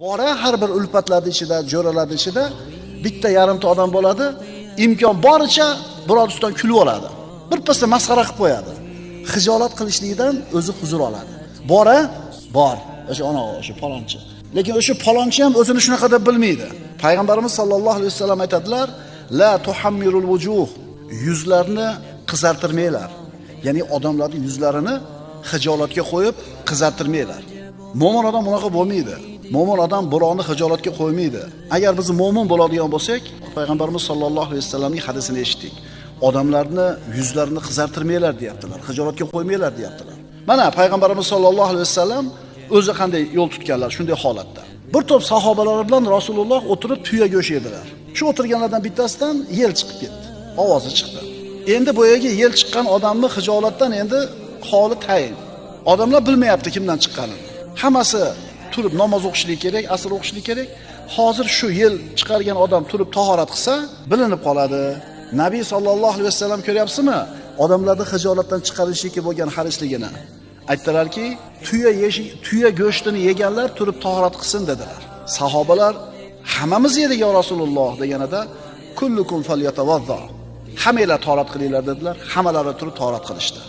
Bora har bir ulfatlarning ichida, jo'ralarning ichida bitta yarimta odam bo'ladi, imkon boricha birovdan kulib oladi. Birpasda masxara qilib qo'yadi. Xijolat qilishlikdan o'zi huzur oladi. Bora bor, o'sha o'sha palonchi. Lekin o'sha palonchi ham o'zini shunaqa deb bilmaydi. Payg'ambarimiz sollallohu alayhi vasallam aytadilar: "La tuhammirul wujuh." Yuzlarni qizartirmanglar. Ya'ni odamlarning yuzlarini xijolatga qo'yib qizartirmanglar. Mo'min odam bunaqa bo'lmaydi. Mo'min odam birovni xijolatga qo'ymaydi. Agar biz mo'min bo'ladigan bo'lsak, payg'ambarimiz sollallohu alayhi vasallamning hadisini eshitdik. Odamlarni yuzlarini qizartirmanglar deyaptilar, xijolatga qo'ymanglar deyaptilar. Mana payg'ambarimiz sollallohu alayhi vasallam o'zi qanday yo'l tutganlar shunday holatda. Bir to'p sahobalari bilan Rasululloh o'tirib tuya go'sht yedilar. Shu o'tirganlardan bittasidan yel chiqib ketdi. Ovozi chiqdi. Endi bu yerga yel chiqqan odamni xijolatdan endi holi tayin. Odamlar bilmayapti kimdan chiqqanini. Hammasi turib namoz o'qishlik kerak, asr o'qishlik kerak. Hozir shu yil chiqargan odam turib tahorat qilsa, bilinib qoladi. Nabiy sallallohu alayhi vasallam ko'ryapsizmi? Odamlarni xijolatdan chiqarishlikka bo'lgan harisligini. Aytdilarki, tuya go'shtini yeganlar turib tahorat qilsin dedilar. Sahobalar hammamiz yedik ya Rasululloh deganida, kullukum falyatawadda. Hammanglar tahorat qilinglar dedilar. Hammalari turib tahorat qilishdi.